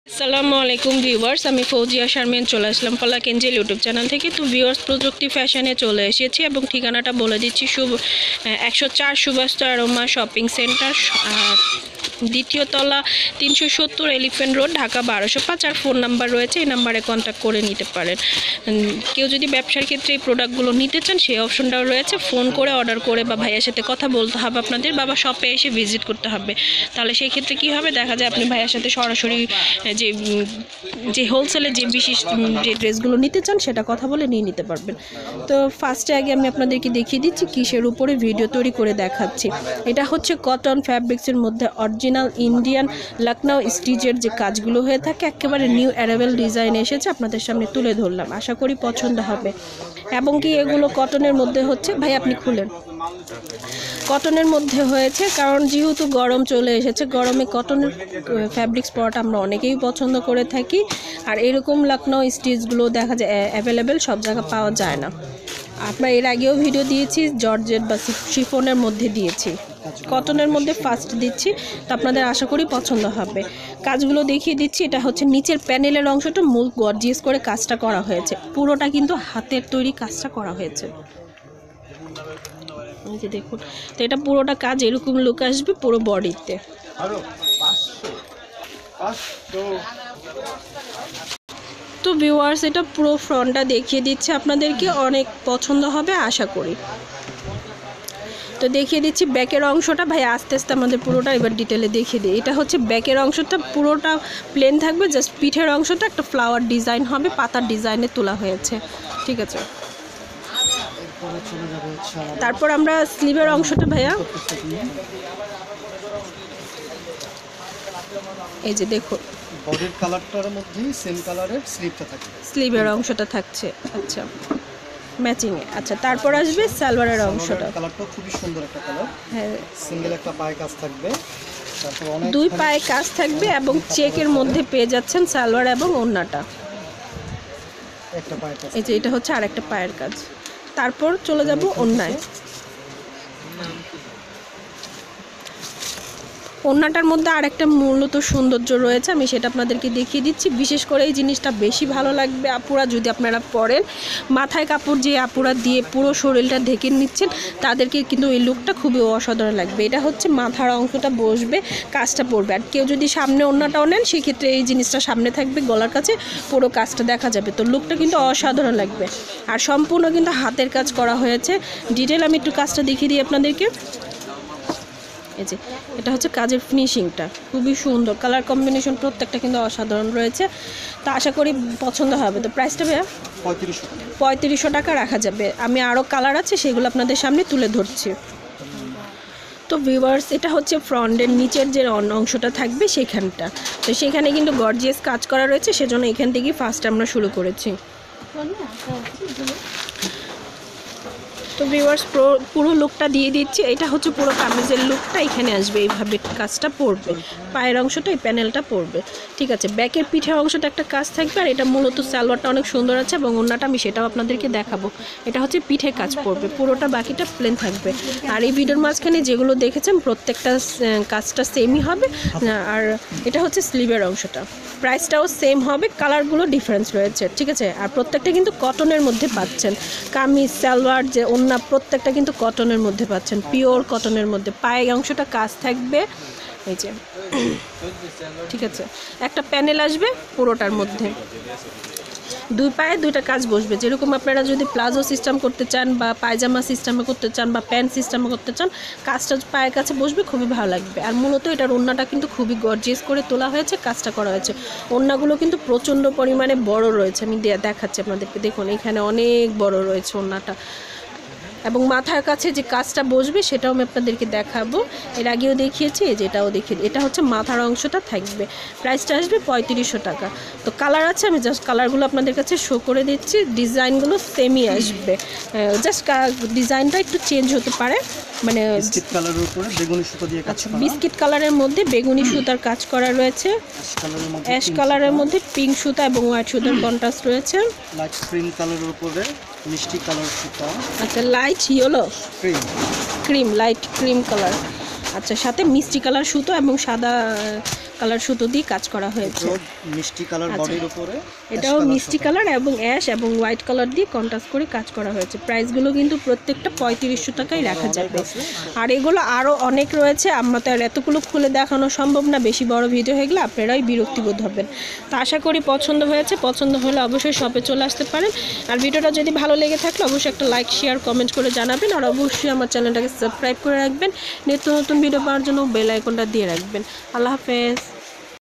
আসসালামু আলাইকুম ভিউয়ার্স, আমি ফৌজিয়া শারমিন চলে আসলাম পলাক এঞ্জেল ইউটিউব চ্যানেল থেকে। তো ভিউয়ার্স, প্রযুক্তি ফ্যাশনে চলে এসেছি এবং ঠিকানাটা বলে দিচ্ছি। 104 সুভাষ অ্যারোমা শপিং সেন্টার, দ্বিতীয় তলা, 370 এলিফ্যান্ট রোড, ঢাকা 1205। আর ফোন নাম্বার রয়েছে, এই নাম্বারে কন্ট্যাক্ট করে নিতে পারেন। কেউ যদি ব্যবসার ক্ষেত্রে এই প্রোডাক্টগুলো নিতে চান, সেই অপশনটাও রয়েছে। ফোন করে অর্ডার করে বা ভাইয়ের সাথে কথা বলতে হবে আপনাদের, বাবা শপে এসে ভিজিট করতে হবে। তাহলে সেই ক্ষেত্রে কী হবে, দেখা যায় আপনি ভাইয়ের সাথে সরাসরি যে হোলসেলে যে বিশেষ যে ড্রেসগুলো নিতে চান সেটা কথা বলে নিয়ে নিতে পারবেন। তো ফার্স্টে আগে আমি আপনাদেরকে দেখিয়ে দিচ্ছি কিসের উপরে ভিডিও তৈরি করে দেখাচ্ছি। এটা হচ্ছে কটন ফ্যাব্রিক্সের মধ্যে অরিজিনাল ইন্ডিয়ান লখনৌ স্টিচের যে কাজগুলো হয়ে থাকে, একেবারে নিউ অ্যারাইভেল ডিজাইন এসেছে, আপনাদের সামনে তুলে ধরলাম। আশা করি পছন্দ হবে। এবং কি এগুলো কটনের মধ্যে হচ্ছে, ভাই আপনি খুলেন, কটনের মধ্যে হয়েছে, কারণ যেহেতু গরম চলে এসেছে, গরমে কটনের ফ্যাব্রিক্স পরাটা আমরা অনেকেই পছন্দ করে থাকি। আর এরকম লখনৌ স্টিচগুলো দেখা যায় অ্যাভেলেবেল, সব জায়গায় পাওয়া যায় না। আমরা এর আগেও ভিডিও দিয়েছি, জর্জেট বা শিফনের মধ্যে দিয়েছি, কটনের মধ্যে ফার্স্ট দিচ্ছি। তো আপনাদের আশা করি পছন্দ হবে। কাজগুলো দেখিয়ে দিচ্ছি। এটা হচ্ছে নিচের প্যানেলের অংশটা মূল গর্জিয়াস করে কাজটা করা হয়েছে, পুরোটা কিন্তু হাতের তৈরি কাজটা করা হয়েছে। এই যে দেখুন, তো এটা পুরোটা কাজ এরকম লুক আসবে পুরো বডিতে। তো ভিউয়ার্স, এটা পুরো ফ্রন্টটা দেখিয়ে দিচ্ছে আপনাদেরকে, অনেক পছন্দ হবে আশা করি। তো দেখিয়ে দিচ্ছি ব্যাকের অংশটা, ভাই আস্তে আস্তে আমাদের পুরোটা এবার ডিটেলে দেখিয়ে দিই। এটা হচ্ছে ব্যাকের অংশটা, পুরোটা প্লেন থাকবে, জাস্ট পিঠের অংশটা একটা ফ্লাওয়ার ডিজাইন হবে, পাতার ডিজাইনে তোলা হয়েছে, ঠিক আছে। তারপর আমরা স্লিভের অংশটা, ভাইয়া এই যে দেখো, বডির কালারটার মধ্যেই সেম কালারের স্লিভটা থাকে, স্লিভের অংশটা থাকছে, আচ্ছা ম্যাচিং এ। আচ্ছা, তারপর আসবে সালোয়ারের অংশটা। কালারটা খুবই সুন্দর একটা কালার, হ্যাঁ, সিঙ্গেল একটা পায়ে কাজ থাকবে, তারপর অনেক দুই পায়ে কাজ থাকবে এবং চেকের মধ্যে পেয়ে যাচ্ছেন সালোয়ার এবং ওড়নাটা। একটা পায়ে কাজ, এই যে এটা হচ্ছে আরেকটা পায়ের কাজ। তারপর চলে যাব ওড়নায়। ওড়নাটার মধ্যে আরেকটা মূলত সৌন্দর্য রয়েছে, আমি সেটা আপনাদেরকে দেখিয়ে দিচ্ছি। বিশেষ করে এই জিনিসটা বেশি ভালো লাগবে আপুরা যদি আপনারা পরেন, মাথায় কাপড় যে আপুরা দিয়ে পুরো শরীরটা ঢেকে নিচ্ছেন, তাদেরকে কিন্তু এই লুকটা খুবই অসাধারণ লাগবে। এটা হচ্ছে মাথার অংশটা বসবে, কাজটা পড়বে। আর কেউ যদি সামনে ওড়নাটাও নেন, সেক্ষেত্রে এই জিনিসটা সামনে থাকবে, গলার কাছে পুরো কাজটা দেখা যাবে। তো লুকটা কিন্তু অসাধারণ লাগবে। আর সম্পূর্ণ কিন্তু হাতের কাজ করা হয়েছে। ডিটেল আমি একটু কাজটা দেখিয়ে দিই আপনাদেরকে। এই যে এটা হচ্ছে কাজের ফিনিশিংটা খুবই সুন্দর, কালার কম্বিনেশন প্রত্যেকটা কিন্তু অসাধারণ রয়েছে। তো আশা করি পছন্দ হবে। তো প্রাইসটা ভাইয়া 3500 টাকা রাখা যাবে। আমি আরও কালার আছে, সেগুলো আপনাদের সামনে তুলে ধরছি। তো ভিউয়ার্স, এটা হচ্ছে ফ্রন্টের নিচের যে অংশটা থাকবে সেখানটা। তো সেখানে কিন্তু গর্জিয়াস কাজ করা রয়েছে, সেজন্য এখান থেকেই ফার্স্ট আমরা শুরু করেছি। তো ভিউয়ার্স, পুরো লুকটা দিয়ে দিচ্ছি। এটা হচ্ছে পুরো কামিজের লুকটা, এখানে আসবে এইভাবে কাজটা পড়বে, পায়ের অংশটা এই প্যানেলটা পড়বে, ঠিক আছে। ব্যাকের পিঠের অংশটা একটা কাজ থাকবে। আর এটা মূলত সালোয়ারটা অনেক সুন্দর আছে এবং ওড়নাটা আমি সেটাও আপনাদেরকে দেখাবো। এটা হচ্ছে পিঠে কাজ পড়বে, পুরোটা বাকিটা প্লেন থাকবে। আর এই ভিডিওর মাঝখানে যেগুলো দেখেছেন প্রত্যেকটা কাজটা সেমই হবে। আর এটা হচ্ছে স্লিভের অংশটা, প্রাইসটাও সেম হবে, কালারগুলো ডিফারেন্স রয়েছে, ঠিক আছে। আর প্রত্যেকটা কিন্তু কটনের মধ্যে পাচ্ছেন, কামিজ সালোয়ার যে ওড়না প্রত্যেকটা কিন্তু কটনের মধ্যে পাচ্ছেন, পিওর কটনের মধ্যে। পায়ের অংশটা কাজ থাকবে, এই যে, ঠিক আছে। একটা প্যানেল আসবে পুরোটার মধ্যে, দুই পায়ে দুইটা কাজ বসবে। যেরকম আপনারা যদি প্লাজো সিস্টেম করতে চান বা পায়জামা সিস্টেমে করতে চান বা প্যান্ট সিস্টেমে করতে চান, কাজটা পায়ের কাছে বসবে, খুবই ভালো লাগবে। আর মূলত এটার ওড়নাটা কিন্তু খুবই গর্জিয়াস করে তোলা হয়েছে, কাজটা করা হয়েছে। ওড়নাগুলো কিন্তু প্রচণ্ড পরিমাণে বড় রয়েছে, আমি দেখাচ্ছি আপনাদেরকে, দেখুন এখানে অনেক বড় রয়েছে ওড়নাটা। এবং মাথার কাছে যে কাজটা বসবে সেটাও আমি আপনাদেরকে দেখাবো, এর আগেও দেখিয়েছি, যেটাও দেখিয়ে। এটা হচ্ছে মাথার অংশটা থাকবে, প্রাইসটা আসবে 3500 টাকা। তো কালার আছে, আমি জাস্ট কালারগুলো আপনাদের কাছে শো করে দিচ্ছি। ডিজাইনগুলো সেমই আসবে, জাস্ট ডিজাইনটা একটু চেঞ্জ হতে পারে, মানে বিস্কিট কালারের উপরে বেগুনি সুতো দিয়ে কাজ করা, বিস্কিট কালারের মধ্যে বেগুনি সুতার কাজ করা রয়েছে, অ্যাশ কালারের মধ্যে পিঙ্ক সুতা এবং হোয়াইট সুতার কন্ট্রাস্ট রয়েছে, লাইট ক্রিম কালারের উপরে মিষ্টি কালার সুতা, আচ্ছা light yellow cream, light cream colour, আচ্ছা সাথে মিষ্টি কালার সুতো এবং সাদা কালার সুতো দিয়ে কাজ করা হয়েছে। এটাও মিষ্টি কালার বডির উপরে এটাও মিষ্টি কালার এবং অ্যাশ এবং হোয়াইট কালার দিয়ে কন্ট্রাস্ট করে কাজ করা হয়েছে। প্রাইসগুলো কিন্তু প্রত্যেকটা 3500 টাকায় রাখা যাবে। আর এগুলো আরও অনেক রয়েছে, আমরা তো আর এতগুলো খুলে দেখানো সম্ভব না, বেশি বড় ভিডিও হয়ে গেলে আপনারাই বিরক্তিবোধ হবেন। তো আশা করি পছন্দ হয়েছে, পছন্দ হলে অবশ্যই শপে চলে আসতে পারেন। আর ভিডিওটা যদি ভালো লেগে থাকলে অবশ্যই একটা লাইক শেয়ার কমেন্ট করে জানাবেন। আর অবশ্যই আমার চ্যানেলটাকে সাবস্ক্রাইব করে রাখবেন, নিত্য নতুন ভিডিও পাওয়ার জন্য বেল আইকনটা দিয়ে রাখবেন। আল্লাহ হাফেজ।